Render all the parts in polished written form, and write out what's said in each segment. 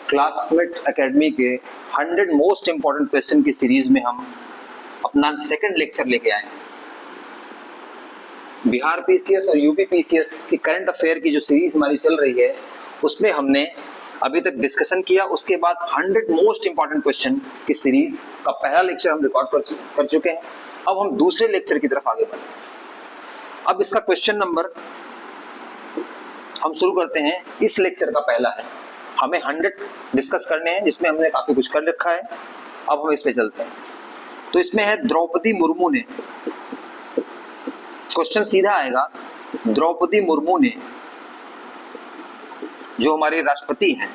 Classmate academy के 100 most important question की series में हम अपना सेकंड लेक्चर लेके आए हैं। बिहार पीसीएस और यूपी पीसीएस की करंट अफेयर की जो सीरीज हमारी चल रही है उसमें हमने अभी तक डिस्कशन किया। उसके बाद 100 मोस्ट इंपॉर्टेंट क्वेश्चन की सीरीज का पहला लेक्चर हम रिकॉर्ड कर चुके हैं। अब हम दूसरे लेक्चर की तरफ आगे बढ़े। अब इसका क्वेश्चन नंबर हम शुरू करते हैं। इस लेक्चर का पहला है, हमें 100 डिस्कस करने हैं जिसमें हमने काफी कुछ कर रखा है। अब हम इस पे चलते हैं। तो इसमें है द्रौपदी मुर्मू ने, क्वेश्चन सीधा आएगा, द्रौपदी मुर्मू ने, जो हमारे राष्ट्रपति हैं,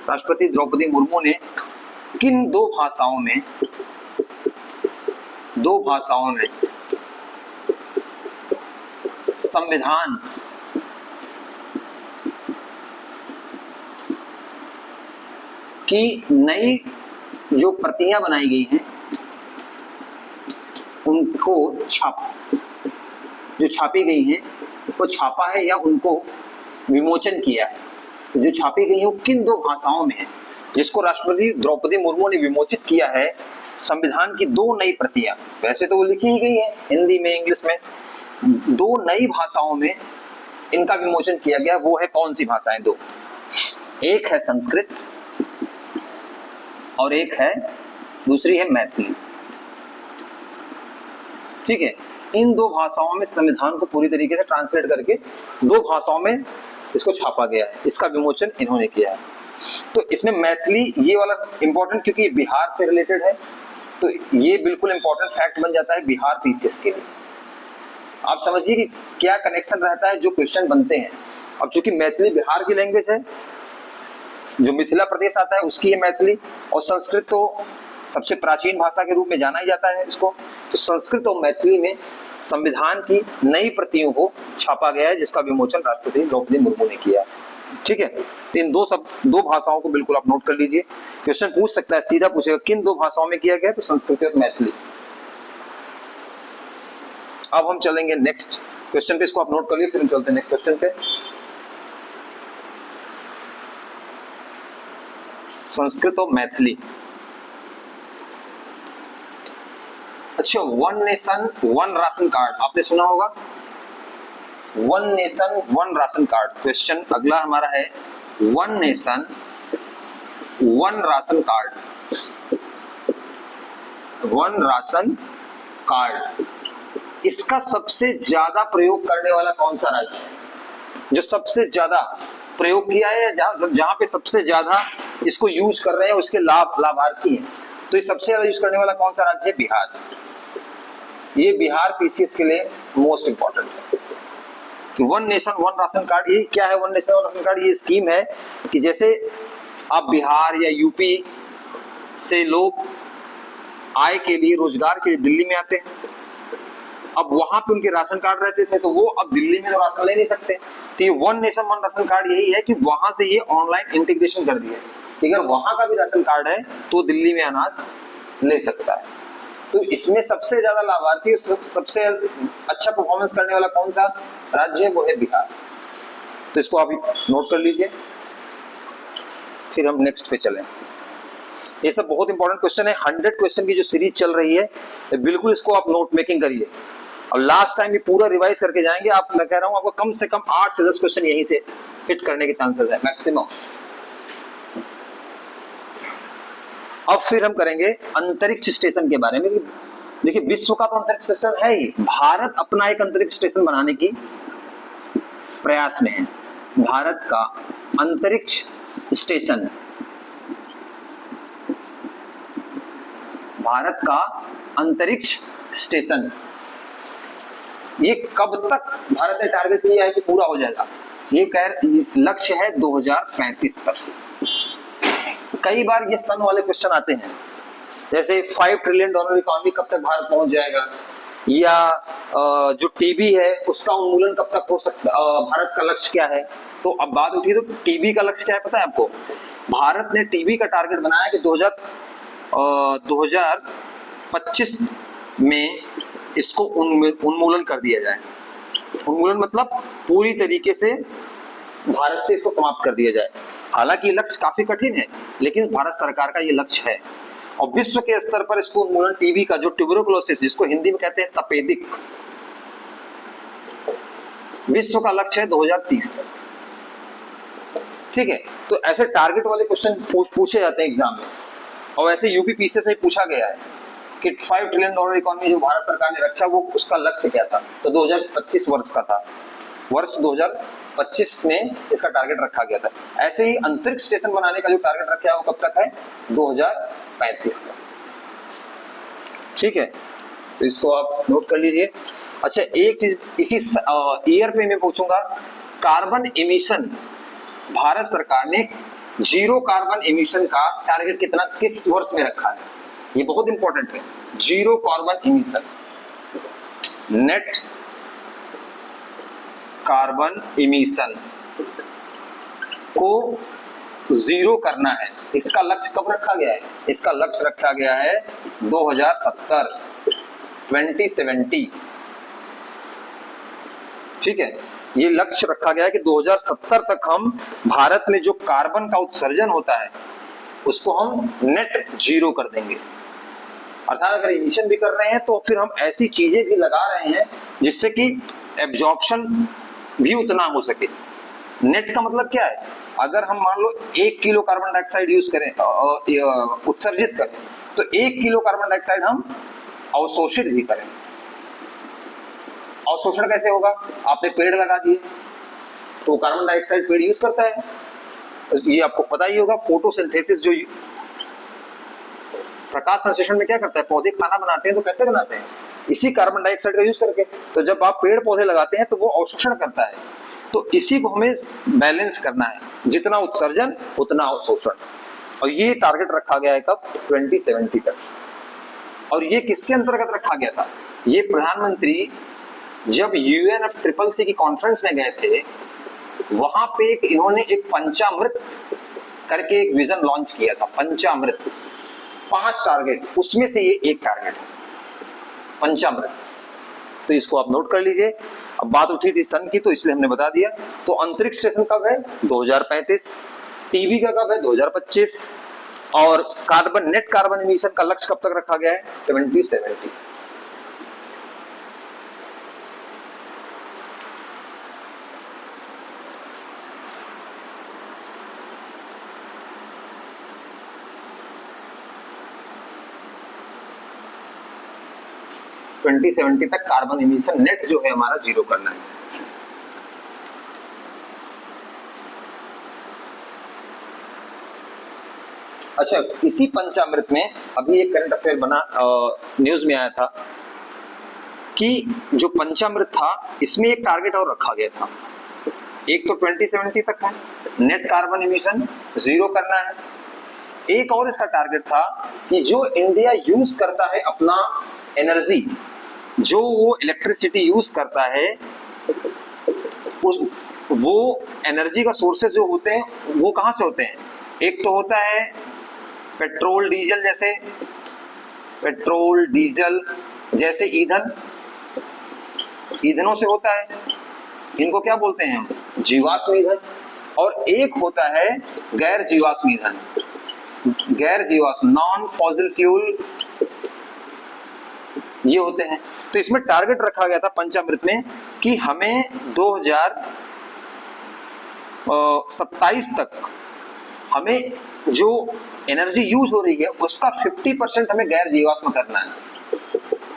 राष्ट्रपति द्रौपदी मुर्मू ने किन दो भाषाओं में संविधान की नई जो प्रतियां बनाई गई हैं उनको जो छापी गई हैं वो छापा है या उनको विमोचन किया है। तो जो छापी गई है वो किन दो भाषाओं में है, जिसको राष्ट्रपति द्रौपदी मुर्मू ने विमोचित किया है संविधान की दो नई प्रतियां। वैसे तो वो लिखी ही गई है हिंदी में, इंग्लिश में, दो नई भाषाओं में इनका विमोचन किया गया। वो है कौन सी भाषाएं? दो, एक है संस्कृत और एक है दूसरी है मैथिली। ठीक है, इन दो भाषाओं में संविधान को पूरी तरीके से ट्रांसलेट करके दो भाषाओं में इसको छापा गया है। इसका विमोचन इन्होंने किया है। तो इसमें मैथिली ये वाला इंपॉर्टेंट, क्योंकि ये बिहार से रिलेटेड है, तो ये बिल्कुल इंपॉर्टेंट फैक्ट बन जाता है बिहार पीसीएस के लिए। आप समझिए कि क्या कनेक्शन रहता है जो क्वेश्चन बनते हैं। अब चूंकि मैथिली बिहार की लैंग्वेज है, जो मिथिला प्रदेश आता है उसकी है मैथिली, और संस्कृत तो सबसे प्राचीन भाषा के रूप में जाना ही जाता है इसको। तो संस्कृत और मैथिली में संविधान की नई प्रतियों को छापा गया है, जिसका विमोचन राष्ट्रपति द्रौपदी मुर्मू ने किया। ठीक है, तो इन दो भाषाओं को बिल्कुल आप नोट कर लीजिए। क्वेश्चन पूछ सकता है, सीधा पूछेगा किन दो भाषाओं में किया गया, तो संस्कृत और मैथिली। अब हम चलेंगे नेक्स्ट क्वेश्चन पे, इसको आप नोट कर लीजिए, फिर हम चलते हैं नेक्स्ट क्वेश्चन पे। संस्कृत और मैथिली। अच्छा, one nation one ration card आपने सुना होगा, one nation one ration card. Question अगला हमारा है one nation one ration card. One ration card, इसका सबसे ज्यादा प्रयोग करने वाला कौन सा राज्य है? जो सबसे ज्यादा प्रयोग किया है, जहां पे सबसे ज्यादा इसको यूज कर रहे हैं, उसके लाभार्थी हैं, तो ये सबसे ज्यादा यूज करने वाला कौन सा राज्य है? बिहार। ये बिहार पीसीएस के लिए मोस्ट इंपॉर्टेंट है कि one nation one ration card. ये क्या है one nation one ration card? ये स्कीम है कि जैसे आप बिहार या यूपी से लोग आय के लिए, रोजगार के लिए दिल्ली में आते हैं, अब वहां पे उनके राशन कार्ड रहते थे, तो वो अब दिल्ली में तो राशन ले नहीं सकते। तो ये one nation one ration card यही है कि वहां से ये ऑनलाइन इंटीग्रेशन कर दिया कि अगर वहां का भी राशन कार्ड है तो दिल्ली में अनाज ले सकता है। तो इसमें सबसे ज्यादा लाभार्थी, सबसे अच्छा परफॉर्मेंस करने वाला कौन सा राज्य है? वो है बिहार। तो इसको आप नोट कर लीजिए, फिर हम नेक्स्ट पे चलें। ये सब बहुत इंपॉर्टेंट क्वेश्चन है। 100 क्वेश्चन की जो सीरीज चल रही है, बिल्कुल इसको आप नोट मेकिंग करिए, और लास्ट टाइम ये पूरा रिवाइज करके जाएंगे आप। मैं कह रहा हूं आपको कम से कम 8 से 10 क्वेश्चन यहीं से हिट करने के चांसेस है मैक्सिमम। अब फिर हम करेंगे अंतरिक्ष स्टेशन के बारे में। देखिए, विश्व का तो अंतरिक्ष स्टेशन है ही, भारत अपना एक अंतरिक्ष स्टेशन बनाने की प्रयास में है। भारत का अंतरिक्ष स्टेशन, भारत का अंतरिक्ष स्टेशन, ये कब तक भारत ने टारगेट किया है कि पूरा हो जाएगा? ये लक्ष्य है 2035 तक। कई बार ये सन वाले क्वेश्चन आते हैं, जैसे $5 ट्रिलियन इकोनॉमी कब तक भारत पहुंच जाएगा, या जो टीबी है उसका उन्मूलन कब तक हो सकता, भारत का लक्ष्य क्या है। तो अब बात उठी, तो टीबी का लक्ष्य क्या है पता है आपको? भारत ने टीबी का टारगेट बनाया कि 2025 में इसको उन्मूलन कर दिया जाए। उन्मूलन मतलब पूरी तरीके से भारत से इसको समाप्त कर दिया जाए। हालांकि ये लक्ष्य काफी कठिन है, लेकिन भारत सरकार का ये लक्ष्य है। और विश्व के स्तर पर इसको उन्मूलन टीबी का, जो ट्यूबरकुलोसिस जिसको हिंदी में कहते हैं तपेदिक, विश्व का लक्ष्य है 2030 तक। ठीक है, तो ऐसे टारगेट वाले क्वेश्चन पूछे जाते हैं एग्जाम में, और ऐसे यूपीपीसी से पूछा गया है कि $5 ट्रिलियन इकोनॉमी जो भारत सरकार ने रखा, वो उसका लक्ष्य क्या था? तो 2025 वर्ष का था, वर्ष 2025 में इसका टारगेट रखा गया था। ऐसे ही अंतरिक्ष स्टेशन बनाने का जो टारगेट रखा है वो कब तक है? 2035 तक। ठीक है, तो इसको आप नोट कर लीजिए। अच्छा, एक चीज इसी ईयर पे मैं पूछूंगा, कार्बन एमिशन, भारत सरकार ने जीरो कार्बन एमिशन का टारगेट कितना, किस वर्ष में रखा है? ये बहुत इंपॉर्टेंट है। Zero carbon emission, net carbon emission को जीरो करना है, इसका लक्ष्य कब रखा गया है? इसका लक्ष्य रखा गया है 2070, 2070। ठीक है, ये लक्ष्य रखा गया है कि 2070 तक हम भारत में जो कार्बन का उत्सर्जन होता है उसको हम नेट जीरो कर देंगे। अर्थात अगर इमिशन भी कर रहे हैं तो फिर हम ऐसी चीजें भी लगा रहे हैं जिससे कि एब्जॉर्प्शन भी उतना हो सके। नेट का मतलब क्या है? अगर हम मान लो 1 किलो कार्बन डाइऑक्साइड यूज करें, उत्सर्जित करें, तो 1 किलो कार्बन डाइऑक्साइड हम अवशोषित भी करें। अवशोषण कैसे होगा? आपने पेड़ लगा दिए तो कार्बन डाइऑक्साइड पेड़ यूज करता है, ये आपको पता ही होगा। फोटोसिंथेसिस, जो प्रकाश संश्लेषण में क्या करता है, पौधे खाना बनाते हैं, तो कैसे बनाते हैं? इसी कार्बन डाइऑक्साइड का यूज करके। तो जब आप पेड़ पौधे लगाते हैं तो वो अवशोषण करता है, तो इसी को हमें बैलेंस करना है, जितना उत्सर्जन उतना अवशोषण। और ये टारगेट रखा गया है कब? 2070 तक। और ये किसके अंतर्गत रखा गया था? ये प्रधानमंत्री जब UNFCCC की कॉन्फ्रेंस में गए थे, वहां पे इन्होंने एक पंचामृत करके एक विजन लॉन्च किया था। पंचामृत, 5 टारगेट, उसमें से ये एक टारगेट है पंचामृत। तो इसको आप नोट कर लीजिए। अब बात उठी थी सन की, तो इसलिए हमने बता दिया। तो अंतरिक्ष स्टेशन कब है? 2035। टीबी का कब है? 2025। और कार्बन, नेट कार्बन एमिशन का लक्ष्य कब तक रखा गया है? 2070। तक कार्बन एमिशन नेट जो है हमारा जीरो करना है। अच्छा, इसी पंचामृत में अभी एक करंट अफेयर बना, न्यूज में आया था कि जो पंचामृत था इसमें एक टारगेट और रखा गया था। एक तो 2070 तक है, नेट कार्बन एमिशन जीरो करना है। एक और इसका टारगेट था कि जो इंडिया यूज करता है अपना एनर्जी, जो वो इलेक्ट्रिसिटी यूज करता है, वो एनर्जी का सोर्सेज जो होते हैं वो कहां से होते हैं? एक तो होता है पेट्रोल डीजल जैसे ईंधन, ईंधनों से होता है, इनको क्या बोलते हैं हम? जीवाश्म ईंधन। और एक होता है गैर जीवाश्म ईंधन, गैर जीवाश्म, नॉन फॉसिल फ्यूल, ये होते हैं। तो इसमें टारगेट रखा गया था पंचामृत में कि हमें 2027 तक हमें जो एनर्जी यूज हो रही है उसका 50% हमें गैर जीवाश्म करना है।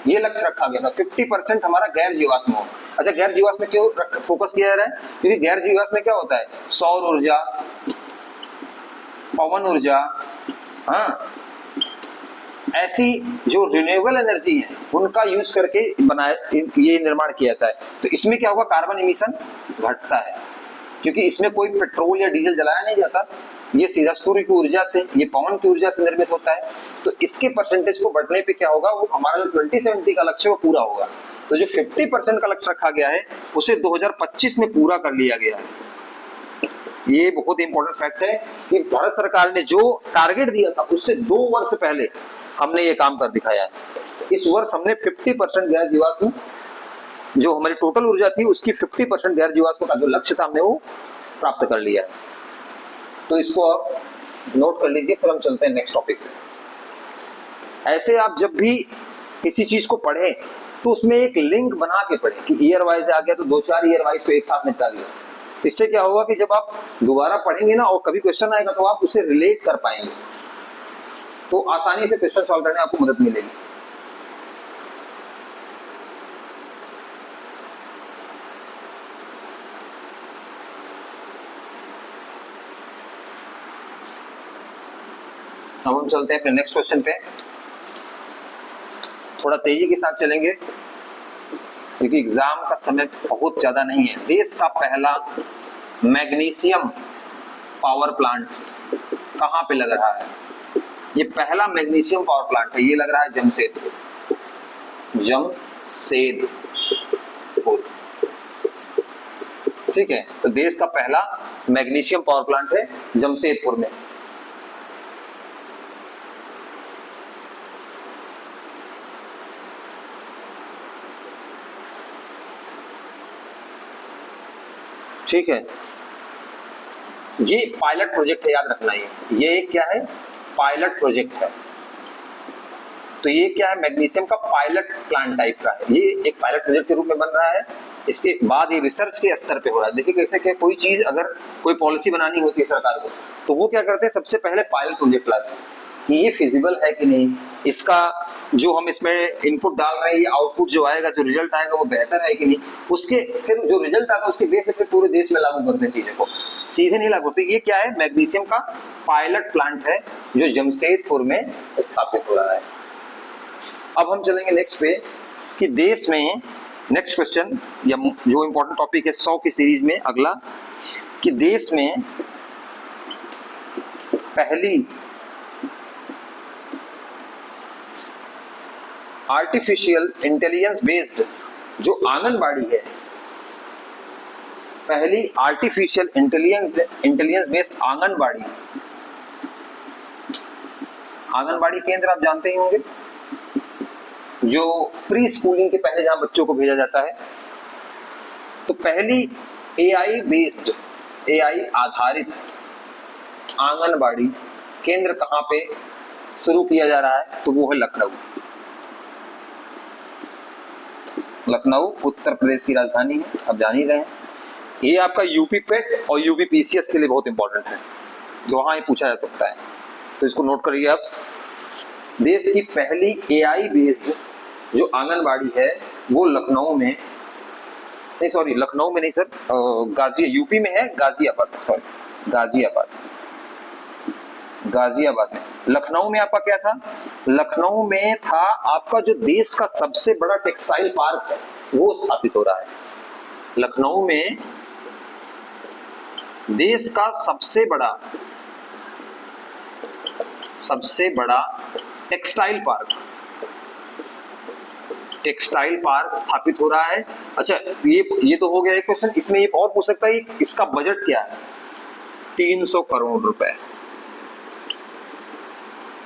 ये लक्ष्य रखा गया था, 50% हमारा गैर जीवाश्म हो। अच्छा, गैर जीवाश्म में क्यों फोकस किया जा रहा है? क्योंकि गैर जीवाश्म में क्या होता है? सौर ऊर्जा, पवन ऊर्जा, हाँ, ऐसी जो रिन्यूएबल एनर्जी है उनका यूज करके बनाया, ये निर्माण किया जाता है। तो इसमें क्या होगा? कार्बन एमिशन घटता है, क्योंकि इसमें कोई पेट्रोल या डीजल जलाया नहीं जाता, ये सीधा सूर्य की ऊर्जा से, ये पवन की ऊर्जा से निर्मित होता है। तो इसके परसेंटेज को बढ़ने पे क्या होगा? वो हमारा जो 2070 का लक्ष्य है वो पूरा होगा। तो जो 50% का लक्ष्य रखा गया है उसे 2025 में पूरा कर लिया गया है। ये बहुत इंपॉर्टेंट फैक्ट है कि भारत सरकार ने जो टारगेट दिया था उससे 2 वर्ष पहले हमने ये काम कर दिखाया है। इस वर्ष हमने 50% गैर जीवाश्म, जो हमारी टोटल ऊर्जा थी उसकी 50% गैर जीवाश्म का जो लक्ष्य था हमने वो प्राप्त कर लिया है। तो इसको आप नोट कर लीजिए, फिर हम चलते हैं नेक्स्ट टॉपिक पे। ऐसे आप जब भी किसी चीज को पढ़ें तो उसमें एक लिंक बना के पढ़ें कि ईयर वाइज आ गया तो 2-4 ईयर वाइज तो एक साथ निपटा दिया। इससे क्या होगा कि जब आप दोबारा पढ़ेंगे ना और कभी क्वेश्चन आएगा तो आप उसे रिलेट कर पाएंगे, तो आसानी से क्वेश्चन सॉल्व करने में आपको मदद मिलेगी। अब हम चलते हैं अपने नेक्स्ट क्वेश्चन पे। थोड़ा तेजी के साथ चलेंगे क्योंकि एग्जाम का समय बहुत ज्यादा नहीं है। देश का पहला मैग्नीशियम पावर प्लांट कहां पे लग रहा है? ये पहला मैग्नीशियम पावर प्लांट है, ये लग रहा है जमशेदपुर। ठीक है, तो देश का पहला मैग्नीशियम पावर प्लांट है जमशेदपुर में। ठीक है, ये पायलट प्रोजेक्ट है, याद रखना। ये एक क्या है? पायलट प्रोजेक्ट है। तो ये क्या है? मैग्नीशियम का पायलट प्लांट टाइप का है। ये एक पायलट प्रोजेक्ट के रूप में बन रहा है। इसके बाद ये रिसर्च के स्तर पे हो रहा है। देखिए कैसे क्या, कोई चीज अगर कोई पॉलिसी बनानी होती है सरकार को तो वो क्या करते हैं, सबसे पहले पायलट प्रोजेक्ट लाते हैं कि ये फिजिबल है कि नहीं, इसका जो हम इसमें इनपुट डाल रहे हैं, ये आउटपुट जो आएगा, जो रिजल्ट आएगा वो बेहतर है कि नहीं। उसके फिर जो रिजल्ट आता है उसके बेस से फिर पूरे देश में लागू करते हैं चीजों को, सीधे नहीं लागू होते। ये क्या है? मैग्नीशियम का पायलट प्लांट है जो जमशेदपुर में स्थापित हो रहा है। अब हम चलेंगे नेक्स्ट पे कि देश में, नेक्स्ट क्वेश्चन या जो इंपॉर्टेंट टॉपिक है 100 की सीरीज में अगला, कि देश में पहली आर्टिफिशियल इंटेलिजेंस बेस्ड जो आंगनबाड़ी है, पहली आर्टिफिशियल इंटेलिजेंस बेस्ड आंगनबाड़ी केंद्र आप जानते ही होंगे, जो प्री स्कूलिंग के पहले जहां बच्चों को भेजा जाता है। तो पहली एआई आधारित आंगनबाड़ी केंद्र कहां पे शुरू किया जा रहा है? तो वो है लखनऊ उत्तर प्रदेश की राजधानी है, आप जान ही रहे हैं। ये आपका यूपी पेट और यूपी पीसीएस के लिए बहुत इंपॉर्टेंट है, जो वहां ये पूछा जा सकता है, तो इसको नोट करिए आप। देश की पहली एआई बेस्ड जो आंगनबाड़ी है वो लखनऊ में नहीं सर, यूपी में है, गाजियाबाद में। लखनऊ में आपका क्या था? लखनऊ में था आपका जो देश का सबसे बड़ा टेक्सटाइल पार्क है वो स्थापित हो रहा है। लखनऊ में देश का सबसे बड़ा टेक्सटाइल पार्क स्थापित हो रहा है। अच्छा, ये तो हो गया एक क्वेश्चन। इसमें ये और पूछ सकता है इसका बजट क्या है? 300 करोड़ रुपए।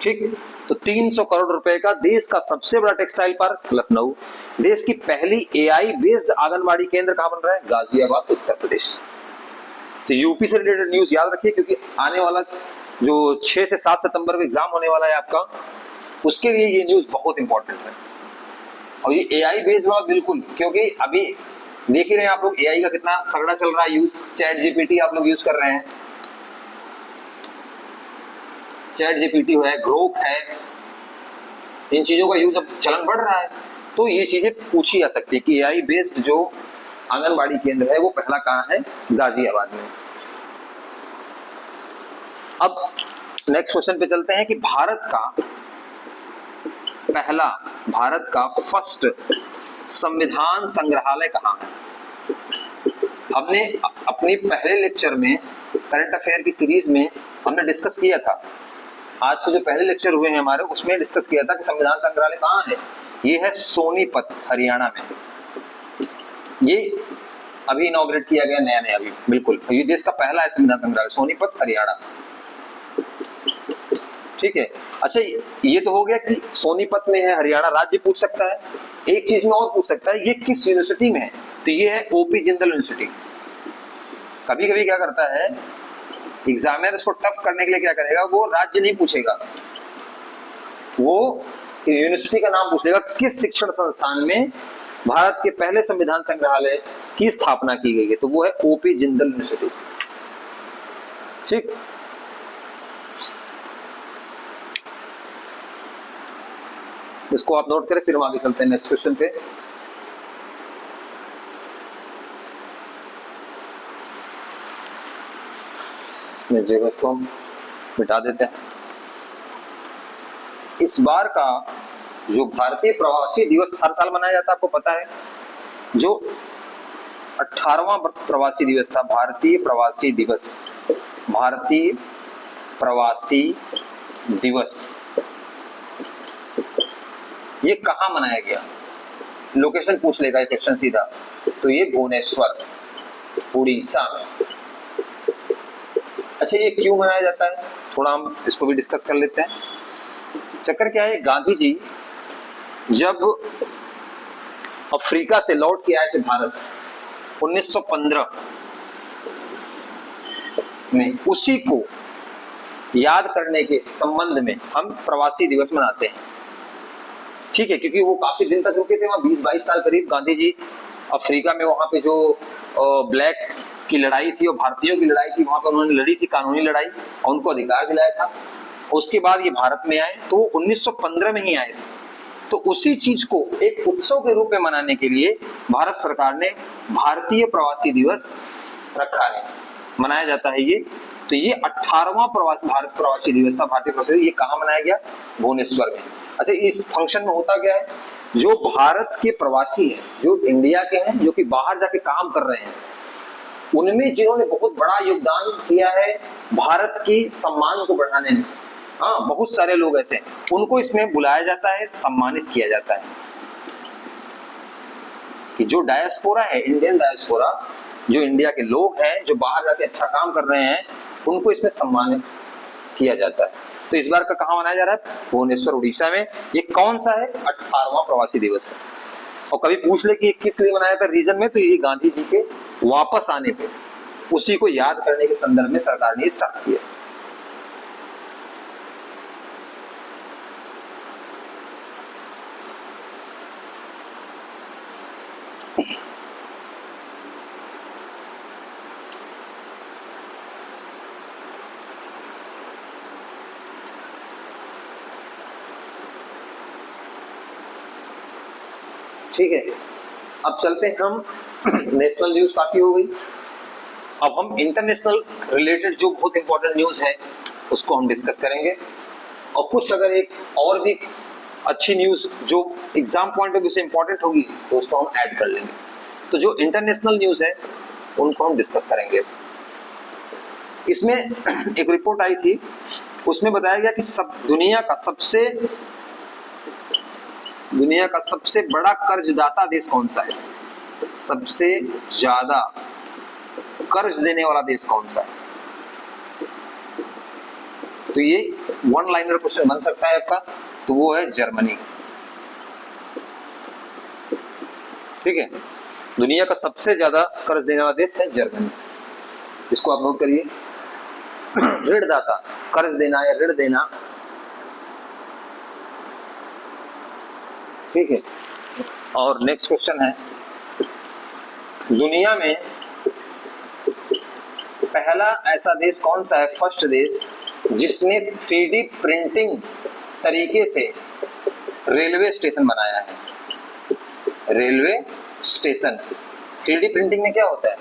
ठीक, तो 300 करोड़ रुपए का देश का सबसे बड़ा टेक्सटाइल पार्क लखनऊ। देश की पहली एआई बेस्ड आंगनबाड़ी केंद्र कहां बन रहा है? गाजियाबाद उत्तर प्रदेश। तो यूपी से रिलेटेड न्यूज याद रखिए, क्योंकि आने वाला जो 6 से 7 सितंबर को एग्जाम होने वाला है आपका, उसके लिए ये न्यूज बहुत इंपॉर्टेंट है। और ये एआई बेस्ड हुआ बिल्कुल, क्योंकि अभी देख ही रहे हैं आप लोग एआई का कितना तगड़ा चल रहा है यूज। चैट जीपीटी आप लोग यूज कर रहे हैं, चैट जीपीटी है, ग्रोक है, इन चीजों का यूज अब चलन बढ़ रहा है। तो ये चीजें पूछी जा सकती है कि एआई बेस्ड जो आंगनबाड़ी केंद्र है वो पहला कहां है? गाजियाबाद में। अब नेक्स्ट क्वेश्चन पे चलते हैं कि भारत का फर्स्ट संविधान संग्रहालय कहां है? हमने अपनी पहले लेक्चर में करंट अफेयर की सीरीज में हमने डिस्कस किया था। आज से जो पहले लेक्चर हुए हैं हमारे, उसमें डिस्कस किया था कि संविधान संग्रहालय कहाँ है। ये है सोनीपत, हरियाणा में। ये अभी इनॉग्रेट किया गया नया अभी, बिल्कुल। ये देश का पहला है संविधान संग्रहालय, सोनीपत हरियाणा। ठीक है, अच्छा ये तो हो गया कि सोनीपत में है, हरियाणा राज्य पूछ सकता है। एक चीज में और पूछ सकता है, ये किस यूनिवर्सिटी में है? तो ये है ओपी जिंदल यूनिवर्सिटी। कभी कभी क्या करता है एग्जामिनर, इसको टफ करने के लिए क्या करेगा, वो राज्य नहीं पूछेगा, वो यूनिवर्सिटी का नाम पूछ लेगा, किस शिक्षण संस्थान में भारत के पहले संविधान संग्रहालय की स्थापना की गई है, तो वो है ओपी जिंदल यूनिवर्सिटी। ठीक, इसको आप नोट करें, फिर हम आगे चलते हैं नेक्स्ट क्वेश्चन पे। इसमें जगह को हम मिटा देते हैं। इस बार का जो भारतीय प्रवासी दिवस हर साल मनाया जाता है, आपको पता है, जो 18वां प्रवासी दिवस था, भारतीय प्रवासी दिवस, भारतीय प्रवासी दिवस, ये कहाँ मनाया गया? लोकेशन पूछ लेगा ये क्वेश्चन सीधा, तो ये भुवनेश्वर, उड़ीसा में। अच्छा, ये क्यों मनाया जाता है, थोड़ा हम इसको भी डिस्कस कर लेते हैं। चक्कर क्या है, गांधी जी जब अफ्रीका से लौट के आए थे भारत 1915 में, उसी को याद करने के संबंध में हम प्रवासी दिवस मनाते हैं। ठीक है, क्योंकि वो काफी दिन तक रुके थे वहां, 20-22 साल करीब गांधी जी अफ्रीका में, वहां पे जो ब्लैक की लड़ाई थी और भारतीयों की लड़ाई थी, वहां पर उन्होंने लड़ी थी, कानूनी लड़ाई, और उनको अधिकार दिलाया था। उसके बाद ये भारत में आए, तो 1915 में ही आए थे। तो उसी चीज को एक उत्सव के रूप में मनाने के लिए भारत सरकार ने भारतीय प्रवासी दिवस रखा है, मनाया जाता है ये। तो ये 18वां भारत प्रवासी दिवस था, भारतीय प्रवासी, ये कहाँ मनाया गया? भुवनेश्वर में। अच्छा, इस फंक्शन में होता क्या है, जो भारत के प्रवासी हैं, जो इंडिया के हैं, जो कि बाहर जाके काम कर रहे हैं, उनमें जिन्होंने बहुत बड़ा योगदान किया है भारत की सम्मान को बढ़ाने में, हाँ, बहुत सारे लोग ऐसे, उनको इसमें बुलाया जाता है, सम्मानित किया जाता है। कि जो डायस्पोरा है, इंडियन डायस्पोरा, जो इंडिया के लोग हैं, जो बाहर जाके अच्छा काम कर रहे हैं, उनको इसमें सम्मानित किया जाता है। तो इस बार का कहाँ मनाया जा रहा है? भुवनेश्वर, उड़ीसा में। ये कौन सा है? 18वां प्रवासी दिवस है। और कभी पूछ ले कि किस लिए मनाया था रीजन में, तो ये गांधी जी के वापस आने पे, उसी को याद करने के संदर्भ में सरकार ने स्टार्ट किया। ठीक है, अब चलते हैं हम, नेशनल न्यूज काफी हो गई, अब हम इंटरनेशनल रिलेटेड जो बहुत इंपॉर्टेंट न्यूज है उसको हम डिस्कस करेंगे। और कुछ अगर एक और भी अच्छी न्यूज जो एग्जाम पॉइंट ऑफ व्यू से इंपॉर्टेंट होगी तो उसको हम ऐड कर लेंगे। तो जो इंटरनेशनल न्यूज है उनको हम डिस्कस करेंगे। इसमें एक रिपोर्ट आई थी, उसमें बताया गया कि दुनिया का सबसे बड़ा कर्जदाता देश कौन सा है, सबसे ज्यादा कर्ज देने वाला देश कौन सा है। तो ये वन लाइनर क्वेश्चन बन सकता है आपका, तो वो है जर्मनी। ठीक है, दुनिया का सबसे ज्यादा कर्ज देने वाला देश है जर्मनी, इसको आप नोट करिए। ऋणदाता, कर्ज देना या ऋण देना। ठीक है, और नेक्स्ट क्वेश्चन है, दुनिया में पहला ऐसा देश कौन सा है, फर्स्ट देश, जिसने 3D प्रिंटिंग तरीके से रेलवे स्टेशन बनाया है। रेलवे स्टेशन, 3D प्रिंटिंग में क्या होता है?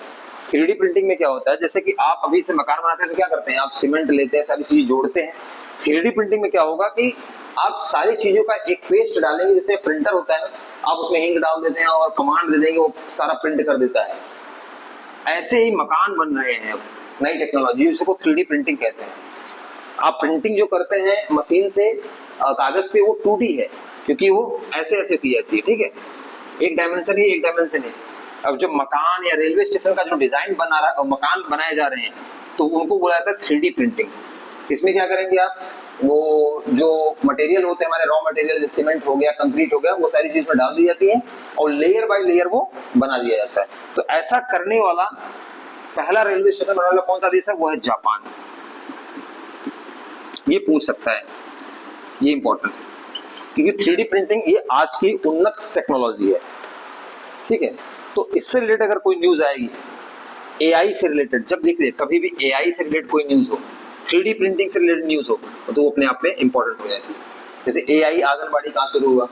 3D प्रिंटिंग में क्या होता है, जैसे कि आप अभी से मकान बनाते हैं तो क्या करते हैं, आप सीमेंट लेते हैं, सारी चीजें जोड़ते हैं। 3D प्रिंटिंग में क्या होगा कि आप सारी चीजों का एक पेस्ट डालेंगे, जैसे प्रिंटर होता है ना, आप उसमें इंक डाल देते हैं और कमांड दे देंगे, वो सारा प्रिंट कर देता है। ऐसे ही मकान बन रहे हैं नई टेक्नोलॉजी, जिसको 3D प्रिंटिंग कहते हैं। आप प्रिंटिंग जो करते हैं मशीन से कागज पे, वो 2D है, क्योंकि वो ऐसे ऐसे की जाती है। ठीक है, एक डायमेंशन ही, एक डायमेंशन है। अब जो मकान या रेलवे स्टेशन का जो डिजाइन बना रहा है, मकान बनाए जा रहे हैं, तो उनको बोला जाता है 3D प्रिंटिंग। इसमें क्या करेंगे आप, वो जो मटेरियल होते हैं हमारे, रॉ मटेरियल, सीमेंट हो गया, कंक्रीट हो गया, वो सारी चीज में डाल दी जाती है और लेयर बाय लेयर वो बना दिया जाता है। तो ऐसा करने वाला पहला रेलवे स्टेशन बनाने वाला कौन सा देश है? वो है जापान। ये पूछ सकता है, ये इंपॉर्टेंट है, क्योंकि 3D प्रिंटिंग ये आज की उन्नत टेक्नोलॉजी है, ठीक है। तो इससे रिलेटेड अगर कोई न्यूज आएगी एआई से रिलेटेड, जब देखिए कभी भी एआई से रिलेटेड कोई न्यूज हो, 3D प्रिंटिंग से रिलेटेड न्यूज हो, तो वो अपने आप में इंपॉर्टेंट हो जाएगी। जैसे एआई आंगनबाड़ी कहाँ शुरू हुआ?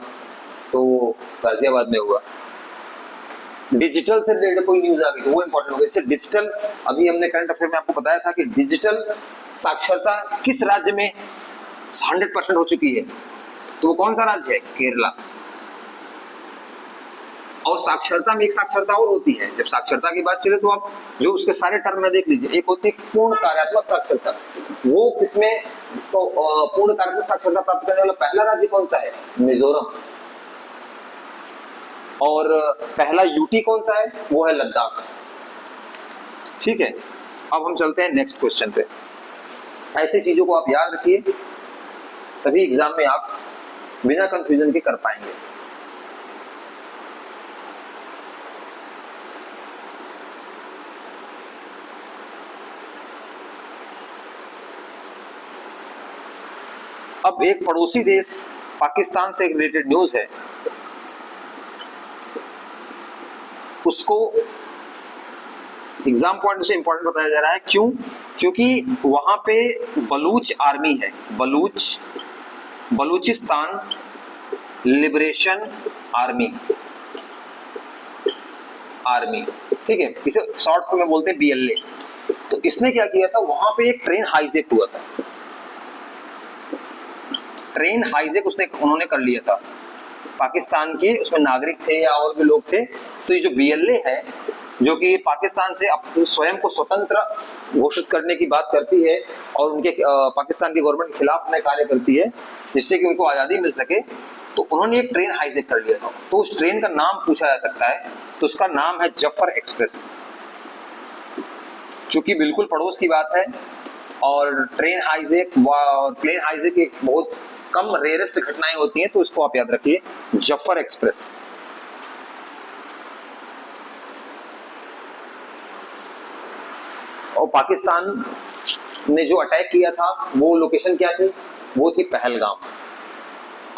तो गाजियाबाद में हुआ। डिजिटल से रिलेटेड कोई न्यूज आ गई तो वो इंपॉर्टेंट हो गई। जैसे डिजिटल, अभी हमने करंट अफेयर में आपको बताया था कि डिजिटल साक्षरता किस राज्य में 100% हो चुकी है, तो वो कौन सा राज्य है? केरला। और साक्षरता में एक साक्षरता और होती है, जब साक्षरता की बात चले तो आप जो उसके सारे टर्म में देख लीजिए। एक होती है पूर्ण कार्यात्मक साक्षरता, वो किसमें? तो पूर्ण कार्यात्मक साक्षरता प्राप्त करने वाला पहला राज्य कौन सा है? मिजोरम। और पहला यूटी कौन सा है? वो है लद्दाख, ठीक है। अब हम चलते हैं नेक्स्ट क्वेश्चन पे। ऐसी चीजों को आप याद रखिए, तभी एग्जाम में आप बिना कंफ्यूजन के कर पाएंगे। अब एक पड़ोसी देश पाकिस्तान से रिलेटेड न्यूज है, उसको एग्जाम पॉइंट से इंपॉर्टेंट बताया जा रहा है। क्यों? क्योंकि वहां पे बलूच आर्मी है, बलूचिस्तान लिबरेशन आर्मी, ठीक है, इसे शॉर्ट फॉर्म में बोलते हैं BLA। तो इसने क्या किया था, वहां पे एक ट्रेन हाईजैक हुआ था, ट्रेन हाईजैक उन्होंने कर लिया था। पाकिस्तान के उसमें नागरिक थे या और भी लोग थे। तो ये जो BLA है, जो कि पाकिस्तान से अपने स्वयं को स्वतंत्र घोषित करने की बात करती है और उनके पाकिस्तान की गवर्नमेंट के खिलाफ में कार्य करती है, जिससे कि उनको आजादी मिल सके, तो उन्होंने एक ट्रेन हाईजैक कर लिया था। तो उस ट्रेन का नाम पूछा जा सकता है, तो उसका नाम है जफर एक्सप्रेस। चूंकि बिल्कुल पड़ोस की बात है और प्लेन हाईजैक एक बहुत कम रेयरेस्ट घटनाएं होती हैं, तो इसको आप याद रखिए, जफर एक्सप्रेस। और पाकिस्तान ने जो अटैक किया था वो लोकेशन क्या थी? वो थी पहलगाम।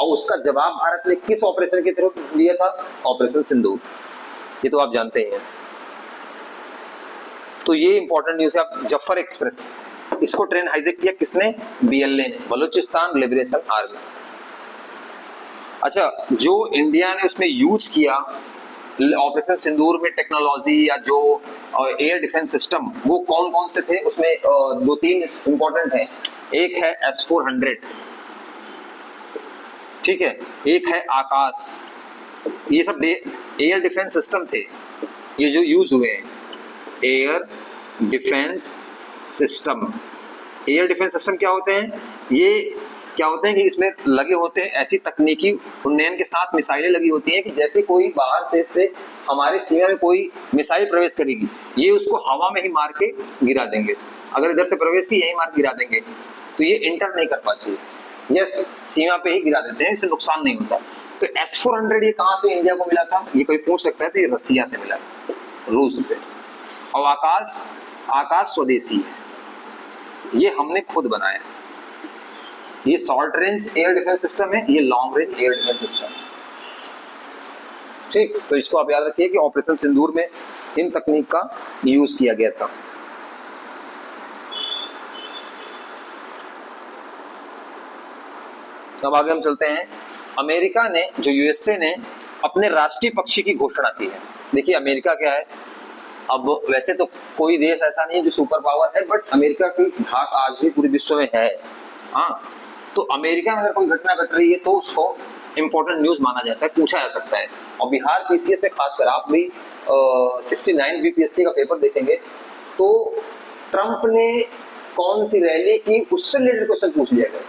और उसका जवाब भारत ने किस ऑपरेशन के थ्रू दिया था? ऑपरेशन सिंदूर। ये तो आप जानते ही हैं। तो ये इंपॉर्टेंट न्यूज है। आप जफर एक्सप्रेस, इसको ट्रेन हाईजैक किया किसने? BLA ने, बलूचिस्तान लिबरेशन आर्मी। अच्छा, जो इंडिया ने उसमें यूज किया ऑपरेशन सिंदूर में टेक्नोलॉजी या जो एयर डिफेंस सिस्टम, वो कौन कौन से थे? उसमें 2-3 इंपॉर्टेंट है। एक है S-400, ठीक है, एक है आकाश। ये सब एयर डिफेंस सिस्टम थे, ये जो यूज हुए हैं, air defence system. Air defence system क्या होते हैं? ये क्या होते हैं कि इसमें लगे होते हैं ऐसी तकनीकी उन्नयन के साथ मिसाइलें लगी होती हैं कि जैसे कोई बाहर देश से हमारे सीमा में कोई मिसाइल प्रवेश करेगी, ये उसको हवा में ही मार के गिरा देंगे। अगर इधर से प्रवेश की, यही मार गिरा देंगे, तो ये इंटर नहीं कर पाती है, ये सीमा पे ही गिरा देते हैं, इससे नुकसान नहीं होता। तो S-400 ये कहाँ से इंडिया को मिला था? ये कोई पूछ सकता है, तो ये रसिया से मिला था, रूस से। और आकाश स्वदेशी है, ये हमने खुद बनाया। ये short range air defence system है, ये long range air defence system, ठीक। तो इसको आप याद रखिए कि ऑपरेशन सिंदूर में इन तकनीक का यूज किया गया था। अब आगे हम चलते हैं। अमेरिका ने, जो USA ने अपने राष्ट्रीय पक्षी की घोषणा की है। देखिए अमेरिका क्या है, अब वैसे तो कोई देश ऐसा नहीं है जो सुपर पावर है, बट अमेरिका की धाक आज भी पूरे विश्व में है। हाँ, तो अमेरिका में अगर कोई घटना घट रही है तो उसको इंपॉर्टेंट न्यूज माना जाता है, पूछा जा सकता है। और बिहार PCS में खासकर आप भी 69 BPSC का पेपर देखेंगे तो ट्रंप ने कौन सी रैली की, उससे रिलेटेड क्वेश्चन पूछ लिया गया।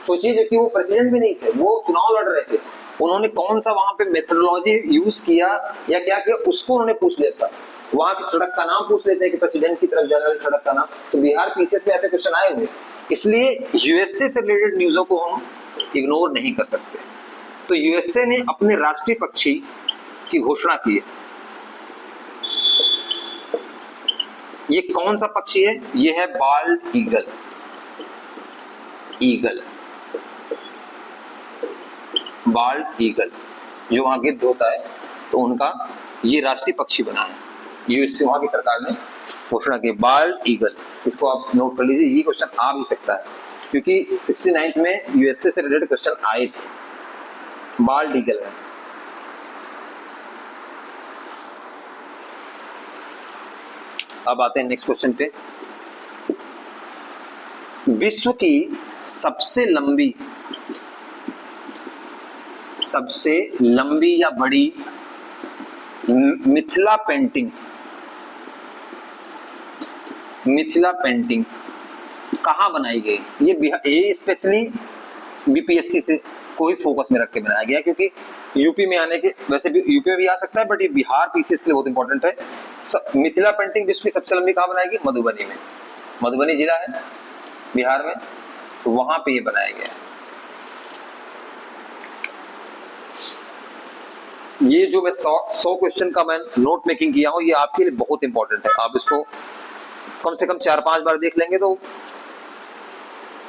सोचिए, जबकि वो प्रेसिडेंट भी नहीं थे, वो चुनाव लड़ रहे थे, उन्होंने कौन सा वहां पे मेथोडोलॉजी यूज किया या क्या किया, उसको उन्होंने पूछ लिया था। वहां की सड़क का नाम पूछ लेते हैं कि प्रेसिडेंट की तरफ जाने वाली सड़क का नाम। तो बिहार PCS में ऐसे क्वेश्चन आए हुए, इसलिए USA से रिलेटेड न्यूज़ों को हम इग्नोर नहीं कर सकते। तो USA ने अपने राष्ट्रीय पक्षी की घोषणा की है। ये कौन सा पक्षी है? ये है bald eagle. Eagle, bald eagle, जो वहां गिद्ध होता है, तो उनका ये राष्ट्रीय पक्षी बना है। यूएसए वहां की सरकार ने घोषणा की, बाल्ड ईगल। इसको आप नोट कर लीजिए, ये क्वेश्चन आ भी सकता है क्योंकि 69 में यूएसए से रिलेटेड क्वेश्चन आए थे। बाल्ड ईगल है। अब आते हैं नेक्स्ट क्वेश्चन पे। विश्व की सबसे लंबी या बड़ी मिथिला पेंटिंग कहाँ बनाई गई? ये स्पेशली बीपीएससी से कोई फोकस में रख के बनाया गया, क्योंकि यूपी में आने के, वैसे भी यूपी में भी आ सकता है, बट ये बिहार पीसीएस के लिए बहुत इंपॉर्टेंट है। मिथिला पेंटिंग विश्व की सबसे लंबी कहाँ बनाई गई? मधुबनी में। मधुबनी जिला है बिहार में, तो वहां पे ये बनाया गया है। ये जो मैं 100 क्वेश्चन का मैं नोट मेकिंग किया हूं, ये आपके लिए बहुत इंपॉर्टेंट है। आप इसको कम से कम 4-5 बार देख लेंगे तो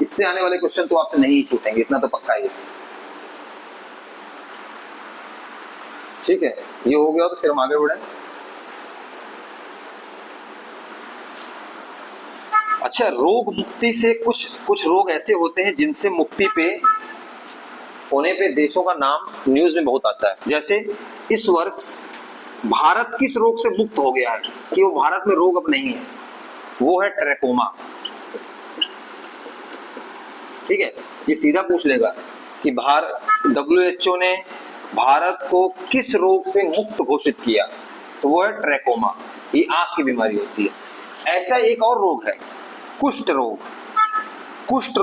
इससे आने वाले क्वेश्चन तो आपसे नहीं छूटेंगे, इतना तो पक्का है। ठीक है, ये हो गया तो फिर हम आगे बढ़े। अच्छा, रोग मुक्ति से कुछ रोग ऐसे होते हैं जिनसे मुक्ति पे होने पे देशों का नाम न्यूज में बहुत आता है। जैसे इस वर्ष भारत किस रोग से मुक्त हो गया है कि वो भारत में रोग अब नहीं है? वो है ट्रैकोमा। ठीक है, ये सीधा पूछ लेगा कि WHO ने भारत को किस रोग से मुक्त घोषित किया, तो वो है ट्रैकोमा। ये आंख की बीमारी होती है। ऐसा एक और रोग है, कुष्ठ रोग। कुष्ठ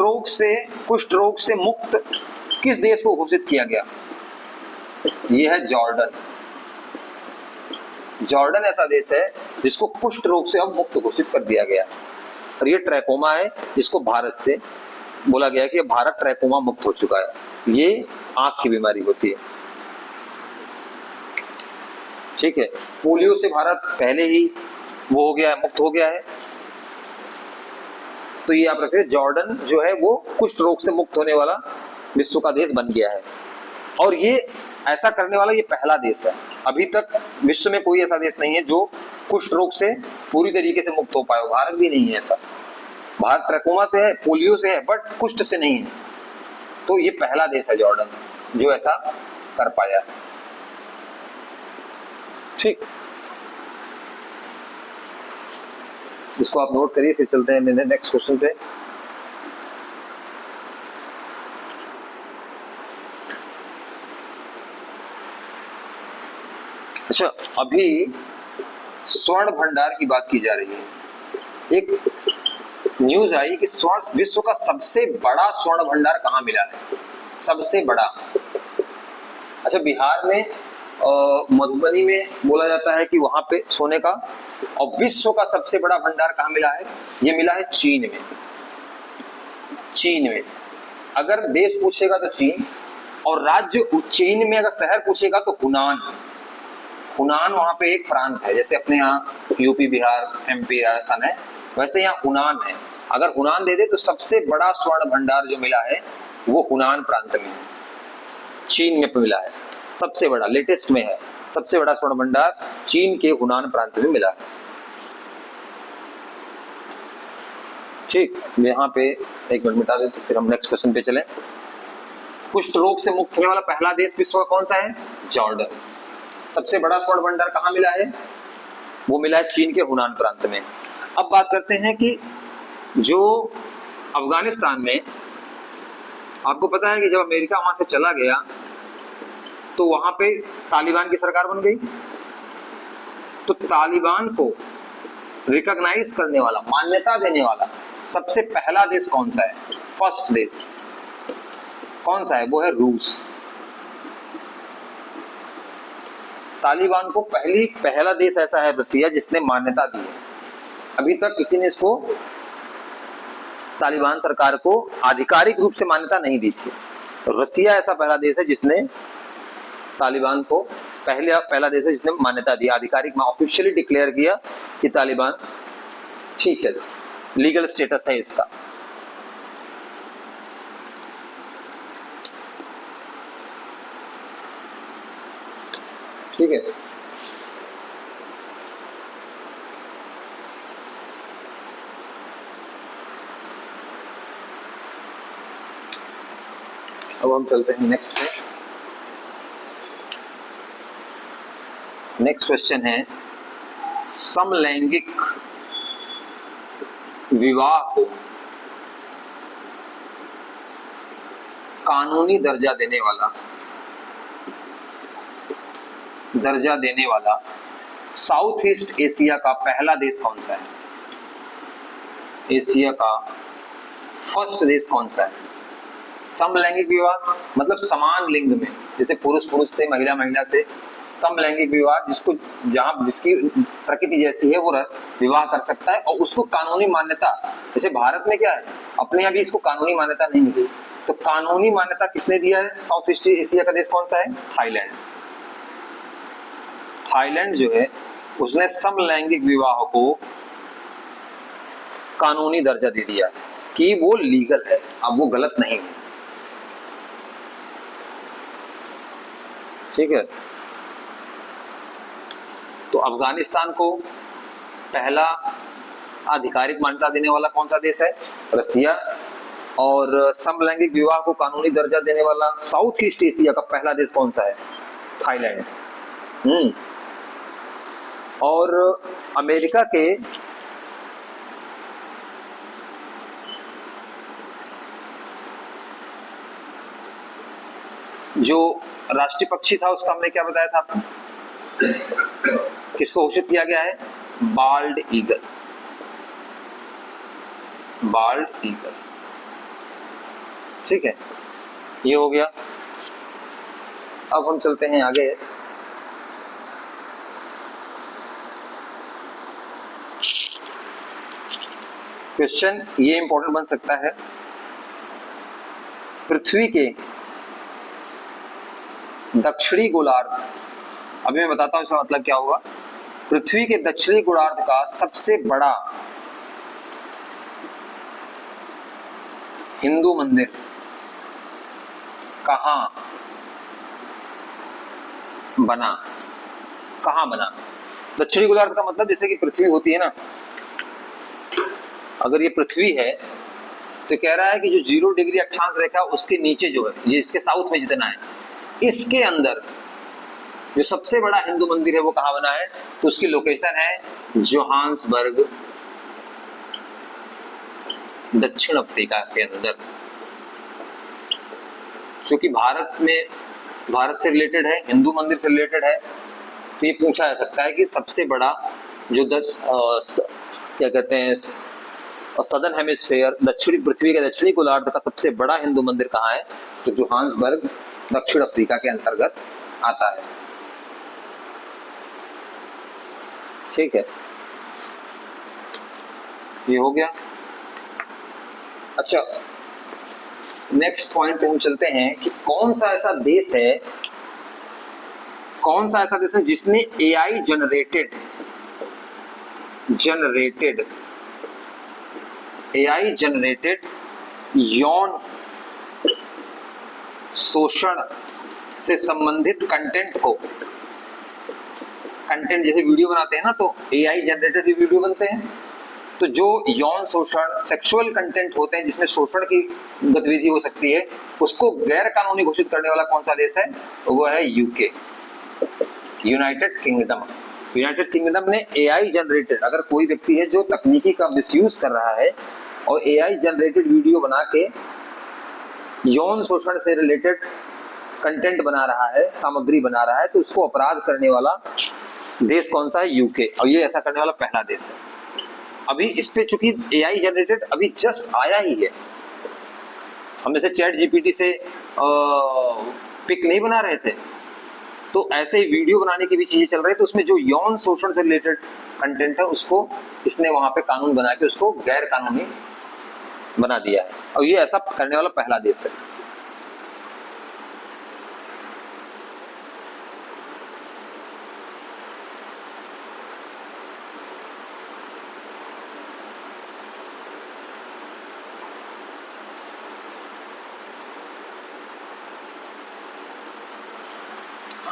रोग से मुक्त किस देश को घोषित किया गया? ये है जॉर्डन। जॉर्डन ऐसा देश है जिसको कुष्ठ रोग से अब मुक्त घोषित कर दिया गया। और ये ट्रैकोमा है जिसको भारत से बोला गया कि भारत ट्रैकोमा मुक्त हो चुका है। ये आंख की बीमारी होती है। ठीक है, पोलियो से भारत पहले ही वो हो गया है, मुक्त हो गया है। तो ये आप रखिए, जॉर्डन जो है वो कुष्ठ रोग से मुक्त होने वाला विश्व का देश बन गया है। और ये ऐसा करने वाला ये पहला देश है। अभी तक विश्व में कोई ऐसा देश नहीं है जो कुष्ठ रोग से पूरी तरीके से मुक्त हो पाया। भारत भी नहीं है ऐसा। भारत ट्रैकोमा से है, पोलियो से है, बट कुष्ठ से नहीं है। तो ये पहला देश है जॉर्डन जो ऐसा कर पाया। ठीक, इसको आप नोट करिए, फिर चलते हैं नेक्स्ट क्वेश्चन पे। अच्छा, अभी स्वर्ण भंडार की बात की जा रही है। एक न्यूज आई कि विश्व का सबसे बड़ा स्वर्ण भंडार कहाँ मिला है? सबसे बड़ा। अच्छा, बिहार में मधुबनी में बोला जाता है कि वहां पे सोने का। और विश्व का सबसे बड़ा भंडार कहाँ मिला है? ये मिला है चीन में। चीन में अगर देश पूछेगा तो चीन, और राज्य चीन में अगर शहर पूछेगा तो हुनान। हुनान वहां पे एक प्रांत है, जैसे अपने यहाँ यूपी, बिहार, एमपी, राजस्थान है, वैसे यहाँ हुनान है। अगर हुनान दे दे तो सबसे बड़ा स्वर्ण भंडार जो मिला है वो हुनान प्रांत में है, चीन में मिला है। सबसे बड़ा, लेटेस्ट में है, सबसे बड़ा स्वर्ण भंडार चीन के हुनान प्रांत में मिला है। ठीक, यहाँ पे एक मिनट मिटा दे तो फिर हम नेक्स्ट क्वेश्चन पे चलें। कुष्ठ रोग से मुक्त होने वाला पहला देश विश्व का कौन सा है? जॉर्डन। सबसे बड़ा स्वर्ण भंडार कहाँ मिला है? वो मिला है चीन के हुनान प्रांत में। अब बात करते हैं कि जो अफगानिस्तान में, आपको पता है कि जब अमेरिका वहां से चला गया तो वहां पे तालिबान की सरकार बन गई। तो तालिबान को रिकॉग्नाइज करने वाला, मान्यता देने वाला सबसे पहला देश कौन सा है? फर्स्ट देश कौन सा है? वो है रूस। तालिबान को पहला देश ऐसा है रसिया जिसने मान्यता दी है। अभी तक किसी ने इसको, तालिबान सरकार को आधिकारिक रूप से मान्यता नहीं दी थी। तो रसिया ऐसा पहला देश है जिसने तालिबान को, पहला देश है जिसने मान्यता दी, आधिकारिक में ऑफिशियली डिक्लेयर किया कि तालिबान ठीक है, लीगल स्टेटस है इसका। ठीक है, अब हम चलते हैं नेक्स्ट पे। नेक्स्ट क्वेश्चन है, समलैंगिक विवाह को कानूनी दर्जा देने वाला साउथ ईस्ट एशिया का पहला देश कौन सा है? एशिया का फर्स्ट देश कौन सा है? समलैंगिक विवाह मतलब समान लिंग में, जैसे पुरुष पुरुष से, महिला महिला से, समलैंगिक विवाह जिसको जहां जिसकी प्रकृति जैसी है वो विवाह कर सकता है और उसको कानूनी मान्यता, जैसे भारत में क्या है, अपने यहाँ भी इसको कानूनी मान्यता नहीं मिली, तो कानूनी मान्यता किसने दिया है? साउथ ईस्ट एशिया का देश कौन सा है? थाईलैंड। थाईलैंड जो है उसने समलैंगिक विवाह को कानूनी दर्जा दे दिया कि वो लीगल है, अब वो गलत नहीं है। ठीक है, तो अफगानिस्तान को पहला आधिकारिक मान्यता देने वाला कौन सा देश है? रसिया। और समलैंगिक विवाह को कानूनी दर्जा देने वाला साउथ ईस्ट एशिया का पहला देश कौन सा है? थाईलैंड। और अमेरिका के जो राष्ट्रीय पक्षी था उसका हमने क्या बताया था आपको? किसको घोषित किया गया है? Bald eagle. Bald eagle. ठीक है, ये हो गया। अब हम चलते हैं आगे। क्वेश्चन ये इंपॉर्टेंट बन सकता है, पृथ्वी के दक्षिणी गोलार्ध, अभी मैं बताता हूं इसका मतलब क्या होगा। पृथ्वी के दक्षिणी गोलार्ध का सबसे बड़ा हिंदू मंदिर कहां बना? दक्षिणी गोलार्ध का मतलब जैसे कि पृथ्वी होती है ना, अगर ये पृथ्वी है तो कह रहा है कि जो 0 डिग्री अक्षांश रेखा उसके नीचे जो है, ये इसके साउथ में जितना है, इसके अंदर जो सबसे बड़ा हिंदू मंदिर है वो कहां बना है? तो उसकी लोकेशन है जोहान्सबर्ग, दक्षिण अफ्रीका के अंदर। क्योंकि भारत से रिलेटेड है, हिंदू मंदिर से रिलेटेड है, तो ये पूछा जा सकता है कि सबसे बड़ा जो क्या कहते हैं सदर्न हेमिस्फीयर, दक्षिणी पृथ्वी के दक्षिणी गोलार्ध का सबसे बड़ा हिंदू मंदिर कहाँ है? तो जोहान्सबर्ग, दक्षिण अफ्रीका के अंतर्गत आता है। ठीक है, ये हो गया। अच्छा, नेक्स्ट पॉइंट पे हम चलते हैं कि कौन सा ऐसा देश है जिसने एआई जनरेटेड यौन शोषण से संबंधित कंटेंट जैसे वीडियो बनाते हैं ना, तो एआई जनरेटेड वीडियो बनते हैं, तो जो यौन शोषण, सेक्सुअल कंटेंट होते हैं जिसमें शोषण की गतिविधि हो सकती है, उसको गैर कानूनी घोषित करने वाला कौन सा देश है? वो है यूके, यूनाइटेड किंगडम ने एआई जनरेटेड, अगर कोई व्यक्ति है जो तकनीकी का मिसयूज कर रहा है और एआई जनरेटेड वीडियो बना के यौन शोषण से रिलेटेड कंटेंट बना रहा है, सामग्री बना रहा है, तो उसको अपराध करने वाला देश कौन सा है? यूके। और ये ऐसा करने वाला पहला देश है। अभी इस पे चूंकि एआई जनरेटेड अभी जस्ट आया ही है, हम जैसे चैट जीपीटी से पिक नहीं बना रहे थे, तो ऐसे ही वीडियो बनाने की भी चीजें चल रही है, तो उसमें जो यौन शोषण से रिलेटेड कंटेंट है उसको इसने वहां पे कानून बना के उसको गैर कानूनी बना दिया है, और ये ऐसा करने वाला पहला देश है।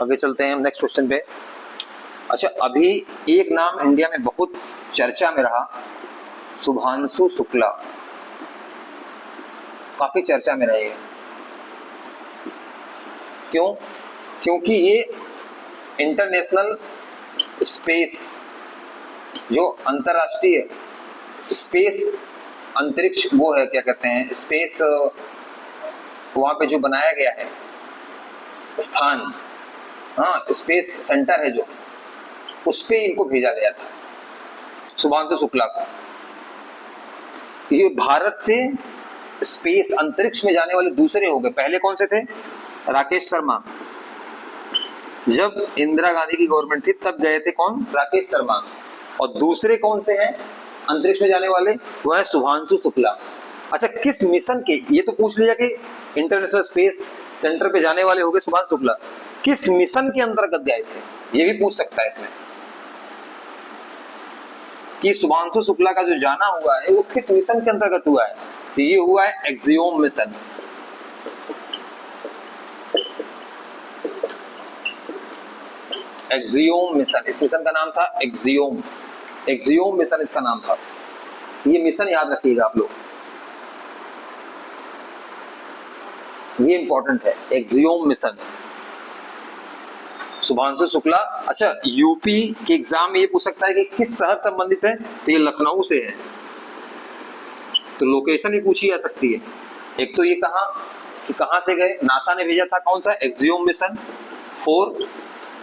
आगे चलते हैं हम नेक्स्ट क्वेश्चन पे। अच्छा, अभी एक नाम इंडिया में बहुत चर्चा में रहा, शुभांशु शुक्ला, काफी चर्चा में रहे। क्यों? क्योंकि ये इंटरनेशनल स्पेस, जो अंतरराष्ट्रीय स्पेस अंतरिक्ष वो है, क्या कहते हैं, स्पेस, वहां पे जो बनाया गया है स्थान, हाँ स्पेस सेंटर है जो, उस पे इनको भेजा गया था शुभांशु शुक्ला को। ये भारत से स्पेस अंतरिक्ष में जाने वाले दूसरे हो गए। पहले कौन से थे? राकेश शर्मा, जब इंदिरा गांधी की गवर्नमेंट थी तब गए थे कौन? राकेश शर्मा। और दूसरे कौन से हैं अंतरिक्ष में जाने वाले? वो है शुभांशु शुक्ला। अच्छा, किस मिशन के, ये तो पूछ लिया कि इंटरनेशनल स्पेस सेंटर पे जाने वाले हो गए शुभांशु शुक्ला, किस मिशन के अंतर्गत गए थे, ये भी पूछ सकता है इसमें, कि शुभांशु शुक्ला का जो जाना हुआ है वो किस मिशन के अंतर्गत हुआ है। तो ये हुआ है एक्सियोम मिशन। एक्सियोम मिशन, इस मिशन का नाम था एक्सियोम, एक्सियोम मिशन इसका नाम था। ये मिशन याद रखिएगा आप लोग, ये इंपॉर्टेंट है, एक्सियोम मिशन, शुभांशु शुक्ला। अच्छा, यूपी के एग्जाम में ये पूछ सकता है कि किस शहर संबंधित है, तो ये लखनऊ से है, तो लोकेशन भी पूछी जा सकती है। एक तो ये कहा कि कहां से गए, नासा ने भेजा था, कौन सा? एक्सियोम मिशन 4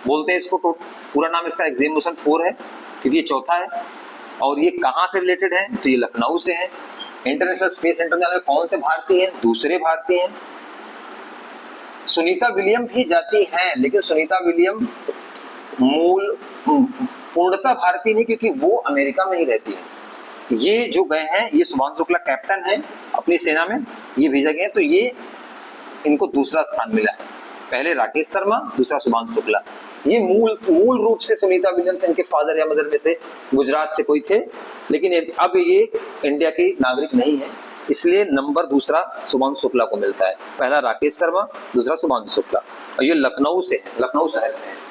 बोलते हैं इसको, पूरा नाम इसका एक्सियोम मिशन 4 है, क्योंकि ये चौथा है। और ये कहां से रिलेटेड है, तो ये लखनऊ से है। इंटरनेशनल स्पेस सेंटर में कौन से भारतीय हैं? दूसरे भारतीय हैं। सुनीता विलियम भी जाती हैं, लेकिन सुनीता विलियम मूल पूर्णतः भारतीय नहीं, क्योंकि वो अमेरिका में ही रहती है। ये जो गए हैं, ये शुभांशु शुक्ला कैप्टन है अपनी सेना में, ये भेजा गया, तो ये इनको दूसरा स्थान मिला है। पहले राकेश शर्मा, दूसरा शुभांशु शुक्ला। ये मूल रूप से सुनीता विलियम्स इनके फादर या मदर में से गुजरात से कोई थे, लेकिन अब ये इंडिया की नागरिक नहीं है, इसलिए नंबर दूसरा शुभांशु शुक्ला को मिलता है। पहला राकेश शर्मा, दूसरा शुभांशु शुक्ला, और ये लखनऊ से है, लखनऊ शहर से है।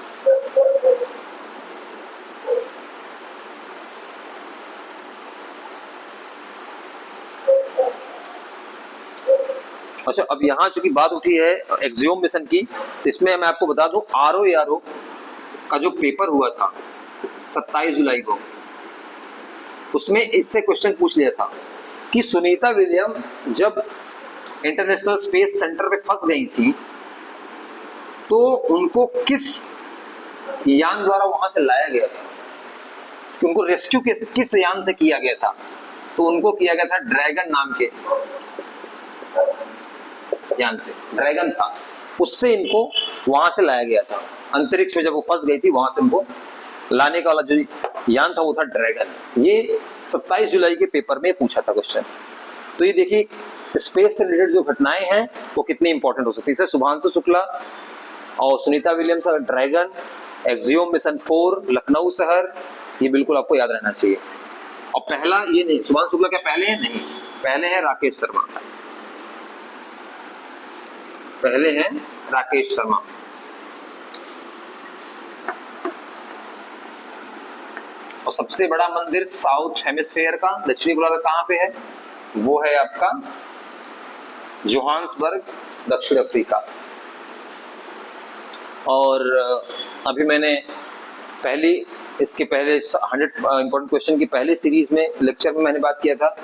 अच्छा, अब यहाँ चूंकि बात उठी है एक्सियोम मिशन की, तो इसमें मैं आपको बता दूं, ROARO का जो पेपर हुआ था 27 जुलाई को, उसमें इससे क्वेश्चन पूछ लिया था कि सुनीता विलियम जब इंटरनेशनल स्पेस सेंटर पे फंस गई थी, तो उनको किस यान द्वारा वहां से लाया गया था, कि उनको रेस्क्यू किस यान से किया गया था? तो उनको किया गया था ड्रैगन नाम के यान से, ड्रैगन था, उससे इनको वहां से लाया गया था। अंतरिक्ष में जब वो फंस गई थी, वहां से उनको लाने का वाला जो यान था वो था ड्रैगन। ये 27 जुलाई के पेपर में पूछा था क्वेश्चन। तो ये देखिए, स्पेस से रिलेटेड जो घटनाएं हैं वो कितनी इंपॉर्टेंट हो सकती है। शुभांशु शुक्ला और सुनीता विलियम्स का ड्रैगन, एक्सियोम मिशन 4, लखनऊ शहर, ये बिल्कुल आपको याद रहना चाहिए। और पहला ये नहीं, शुभांशु शुक्ला क्या पहले है? नहीं, पहले है राकेश शर्मा, पहले हैं राकेश शर्मा। और सबसे बड़ा मंदिर साउथ हेमिस्फीयर का, दक्षिणी गोलार्ध कहां पे है? वो है आपका जोहान्सबर्ग, दक्षिण अफ्रीका। और अभी मैंने इसके पहले 100 इंपॉर्टेंट क्वेश्चन की पहले सीरीज में लेक्चर में मैंने बात किया था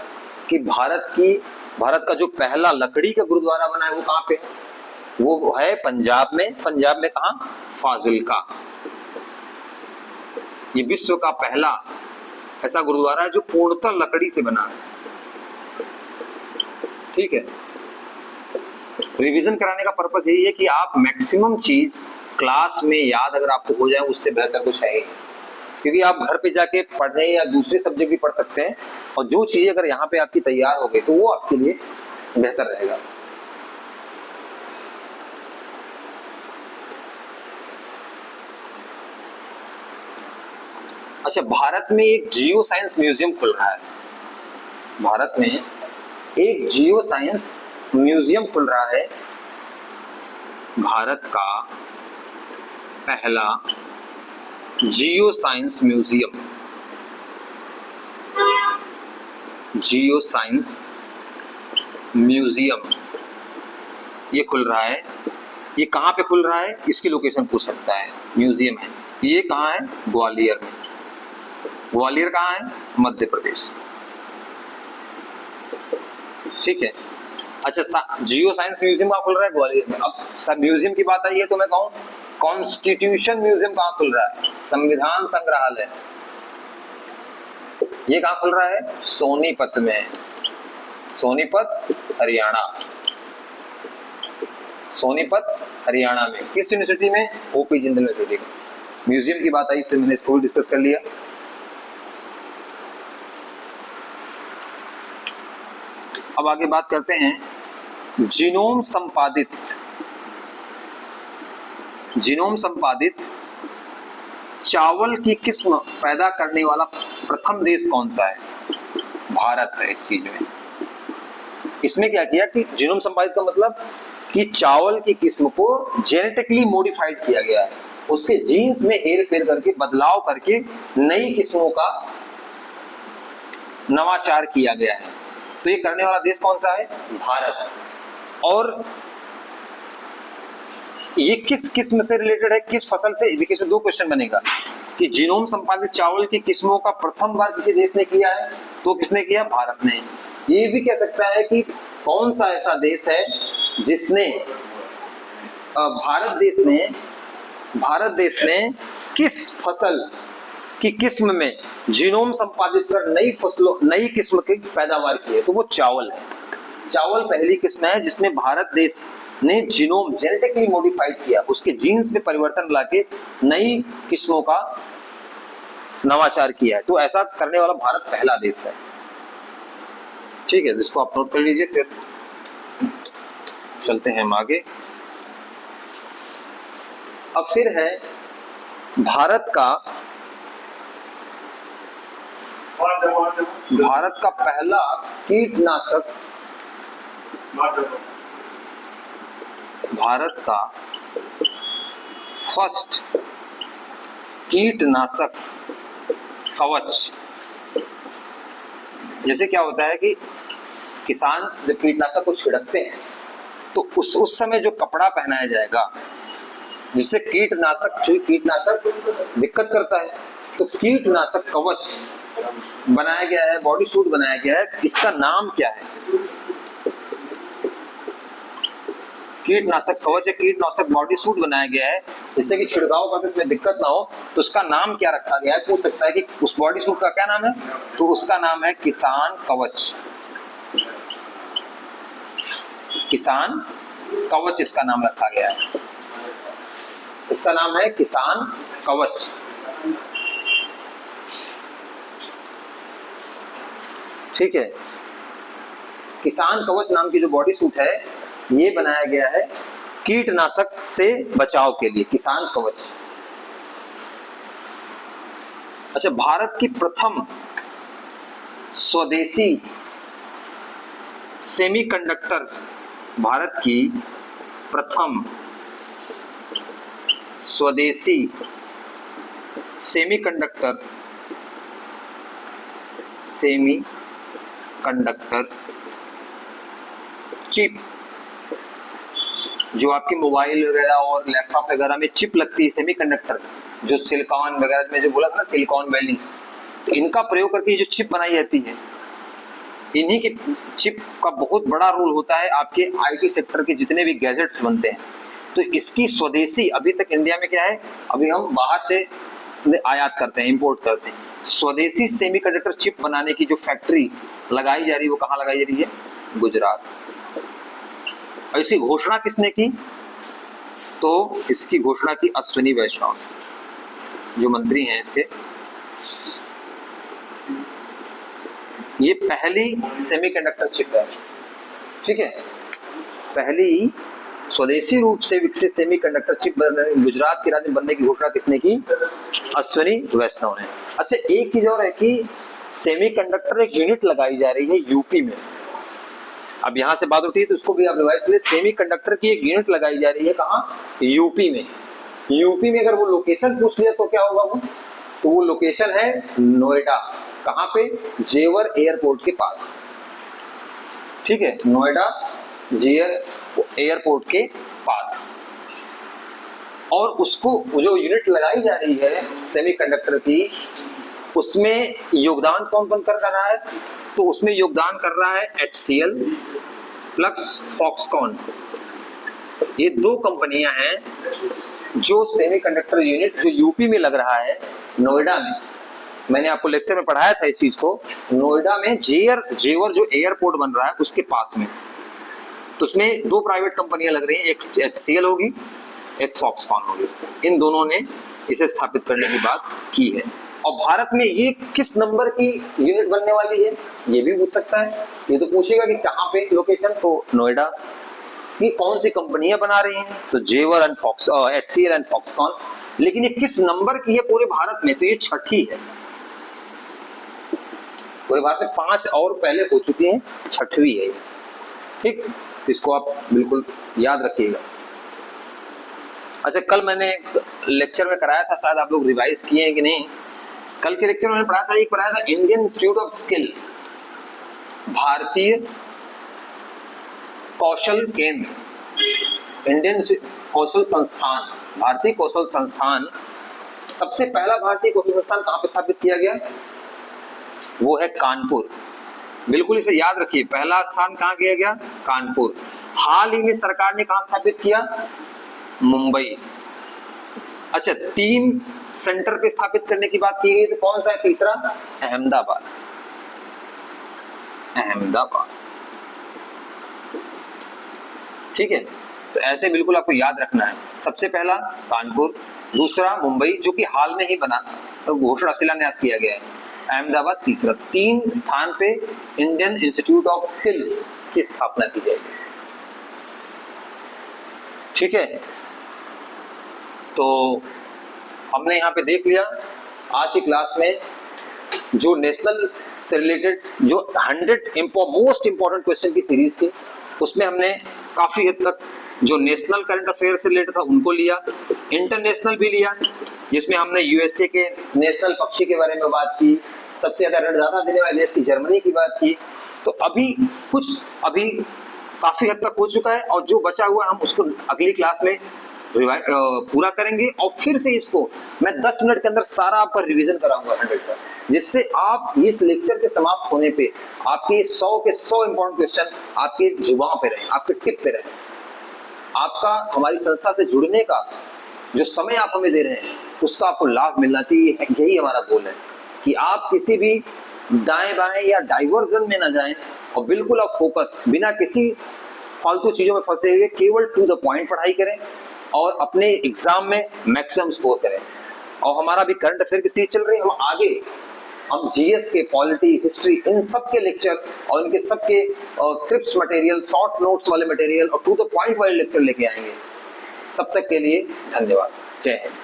कि भारत का जो पहला लकड़ी का गुरुद्वारा बना है वो कहाँ पे है? वो है पंजाब में। पंजाब में कहा? फाजिल्का। ये विश्व का पहला ऐसा गुरुद्वारा है जो पूर्णतः लकड़ी से बना है। ठीक है, रिवीजन कराने का पर्पस यही है कि आप मैक्सिमम चीज क्लास में याद अगर आपको हो जाए, उससे बेहतर कुछ है ही, क्योंकि आप घर पे जाके पढ़ने या दूसरे सब्जेक्ट भी पढ़ सकते हैं, और जो चीजें अगर यहाँ पे आपकी तैयार हो गई तो वो आपके लिए बेहतर रहेगा। अच्छा, भारत में एक जियो साइंस म्यूजियम खुल रहा है। भारत में एक जियो साइंस म्यूजियम खुल रहा है। भारत का पहला geo science museum, geo science museum ये खुल रहा है। ये कहाँ पे खुल रहा है, इसकी लोकेशन पूछ सकता है। म्यूजियम है ये, कहाँ है, ग्वालियर में। ग्वालियर कहाँ है, मध्य प्रदेश। ठीक है, अच्छा जियो साइंस म्यूजियम कहाँ खुल रहा है, ग्वालियर में। अब सब म्यूजियम की बात आई है तो मैं कहूँ कॉन्स्टिट्यूशन म्यूजियम कहाँ खुल रहा है, संविधान संग्रहालय, ये कहाँ खुल रहा है, सोनीपत में, सोनीपत हरियाणा, सोनीपत हरियाणा में। किस यूनिवर्सिटी में, ओपी जिंदल यूनिवर्सिटी में। म्यूजियम की बात आई इससे मैंने इसको डिस्कस कर लिया। अब आगे बात करते हैं जीनोम संपादित, जीनोम संपादित चावल की किस्म पैदा करने वाला प्रथम देश कौन सा है, भारत है इस चीज में। इसमें क्या किया कि जीनोम संपादित का मतलब कि चावल की किस्म को जेनेटिकली मॉडिफाइड किया गया है, उसके जीन्स में हेर फेर करके बदलाव करके नई किस्मों का नवाचार किया गया है। तो ये करने वाला देश कौन सा है, भारत। और ये किस किस्म से रिलेटेड है, किस फसल से, देखिए इसमें दो क्वेश्चन बनेगा कि जीनोम संपादित चावल की किस्मों का प्रथम बार किसी देश ने किया है, तो किसने किया, भारत ने। ये भी कह सकता है कि कौन सा ऐसा देश है जिसने भारत देश ने किस फसल की किस्म में जीनोम संपादित कर नई फसलों, नई किस्म की पैदावार की है, तो वो चावल है। चावल पहली किस्म है जिसमें भारत देश ने जीनोम जेनेटिकली मॉडिफाइड किया, उसके जीन्स में परिवर्तन लाके नई किस्मों का नवाचार किया है। तो ऐसा करने वाला भारत पहला देश है। ठीक है, इसको आप नोट कर लीजिए, फिर चलते हैं हम आगे। अब फिर है भारत का पहला कीटनाशक, भारत का फर्स्ट कीटनाशक कवच। जैसे क्या होता है कि किसान जब कीटनाशक को छिड़कते हैं तो उस समय जो कपड़ा पहनाया जाएगा जिससे कीटनाशक दिक्कत करता है, तो कीटनाशक कवच बनाया गया है, बॉडी सूट बनाया गया है। इसका नाम क्या है, कीटनाशक कवच है, कीटनाशक बॉडी सूट बनाया गया है जिससे कि छिड़काव करते इसमें दिक्कत ना हो। तो उसका नाम क्या रखा गया है, पूछ सकता है कि उस बॉडी सूट का क्या नाम है, तो उसका नाम है किसान कवच। किसान कवच इसका नाम रखा गया है, इसका नाम है किसान कवच। ठीक है, किसान कवच नाम की जो बॉडी सूट है ये बनाया गया है कीटनाशक से बचाव के लिए, किसान कवच। अच्छा, भारत की प्रथम स्वदेशी सेमीकंडक्टर, भारत की प्रथम स्वदेशी सेमीकंडक्टर चिप, जो आपके मोबाइल वगैरह और लैपटॉप वगैरह में चिप लगती है, सेमीकंडक्टर, जो सिलिकॉन वगैरह में जो बोला था ना, सिलिकॉन वैली, तो इनका प्रयोग करके जो चिप बनाई जाती है, इन्हीं की चिप का बहुत बड़ा रोल होता है आपके आईटी सेक्टर के जितने भी गैजेट्स बनते हैं। तो इसकी स्वदेशी, अभी तक इंडिया में क्या है, अभी हम बाहर से आयात करते हैं, इंपोर्ट करते हैं। स्वदेशी सेमीकंडक्टर चिप बनाने की जो फैक्ट्री लगाई जा रही है वो कहाँ लगाई जा रही है, गुजरात। और इसकी घोषणा किसने की, तो इसकी घोषणा की अश्विनी वैष्णव, जो मंत्री हैं इसके। ये पहली सेमीकंडक्टर चिप है। ठीक है, पहली स्वदेशी रूप से विकसित सेमीकंडक्टर चिप गुजरात के राज्य में बनने की घोषणा किसने की, अश्विनी वैष्णव ने। अच्छा, एक चीज और है कि सेमीकंडक्टर एक यूनिट लगाई जा रही है यूपी में। अब यहां से बात उठी तो उसको भी आप रिवाइज करिए, सेमीकंडक्टर की एक यूनिट लगाई जा रही है कहाँ, यूपी में। यूपी में अगर वो लोकेशन पूछ लिया तो क्या होगा वो, तो वो लोकेशन है नोएडा। कहां पे? जेवर एयरपोर्ट के पास। ठीक है, नोएडा जेवर एयरपोर्ट के पास। और उसको जो यूनिट लगाई जा रही है सेमीकंडक्टर की, उसमें योगदान कौन कौन कर रहा है? तो उसमें योगदान कर रहा है HCL प्लस फॉक्सकॉन। ये दो कंपनियां हैं जो सेमीकंडक्टर यूनिट जो यूपी में लग रहा है, नोएडा में, मैंने आपको लेक्चर में पढ़ाया था इस चीज को, नोएडा में जेवर जो एयरपोर्ट बन रहा है उसके पास में, तो उसमें दो प्राइवेट कंपनियां लग रही हैं, एक HCL होगी, एक फॉक्सकॉन होगी। इन दोनों ने इसे स्थापित करने की बात की है। और भारत में ये किस नंबर की यूनिट बनने वाली है ये भी पूछ सकता है। ये तो पूछेगा कि कहां पे लोकेशन, तो नोएडा। ये कौन सी कंपनियां बना रही हैं, तो जेवर एंड HCL एंड फॉक्सकॉन। लेकिन ये किस नंबर की है पूरे भारत में, तो ये छठी है। पूरे भारत में 5 और पहले हो चुकी हैं, छठवीं है। ठीक, इसको आप बिल्कुल याद रखिएगा। अच्छा, कल मैंने लेक्चर में कराया था, शायद आप लोग रिवाइज किए हैं कि नहीं। कल के लेक्चर में पढ़ाया था इंडियन इंस्टीट्यूट ऑफ स्किल, भारतीय कौशल केंद्र, इंडियन कौशल संस्थान, भारतीय कौशल संस्थान। सबसे पहला भारतीय कौशल संस्थान कहां पे स्थापित किया गया? वो है कानपुर। बिल्कुल इसे याद रखिए, पहला स्थान कहां किया गया? कानपुर। हाल ही में सरकार ने कहां स्थापित किया? मुंबई। अच्छा, 3 सेंटर पे स्थापित करने की बात की गई, तो कौन सा है तीसरा? अहमदाबाद। अहमदाबाद, ठीक है। तो ऐसे बिल्कुल आपको याद रखना है। सबसे पहला कानपुर, दूसरा मुंबई जो कि हाल में ही बना, तो घोषणा शिलान्यास किया गया है, अहमदाबाद तीसरा। 3 स्थान पे इंडियन इंस्टीट्यूट ऑफ स्किल्स की स्थापना की जाएगी। ठीक है, तो हमने यहाँ पे देख लिया आज की क्लास में जो नेशनल से रिलेटेड जो 100 मोस्ट इंपॉर्टेंट क्वेश्चन की सीरीज थी, उसमें हमने काफी हद तक जो नेशनल करंट अफेयर से रिलेटेड था उनको लिया, इंटरनेशनल भी लिया, जिसमें हमने यूएसए के नेशनल पक्षी के बारे में बात की, सबसे ज्यादा ऋण दाता देने वाले देश की जर्मनी की बात की। तो अभी काफी हद तक हो चुका है, और जो बचा हुआ हम उसको अगली क्लास में पूरा करेंगे। और फिर से इसको मैं 10 मिनट के अंदर सारा आपका रिवीजन कराऊंगा 100 का, जिससे आप इस लेक्चर के समाप्त होने पे आपके 100 के 100 इंपॉर्टेंट क्वेश्चन आपके जुबान पे रहे, आपके टिप पे रहे। आपका हमारी संस्था से जुड़ने का जो समय आप हमें दे रहे हैं उसका आपको लाभ मिलना चाहिए। यही हमारा गोल है कि आप किसी भी दाएं बाएं या डाइवर्जन में ना जाएं, और बिल्कुल आप फोकस, बिना किसी फालतू चीजों में फंसे हुए, केवल टू द पॉइंट पढ़ाई करें और अपने एग्जाम में मैक्सिमम स्कोर करें। और हमारा भी करंट अफेयर की सीरीज चल रही है, हम आगे हम जीएस के, पॉलिटी, हिस्ट्री, इन सब के लेक्चर और इनके सबके क्रिप्स मटेरियल, शॉर्ट नोट्स वाले मटेरियल और टू द पॉइंट वाले लेक्चर लेके आएंगे। तब तक के लिए धन्यवाद। जय हिंद।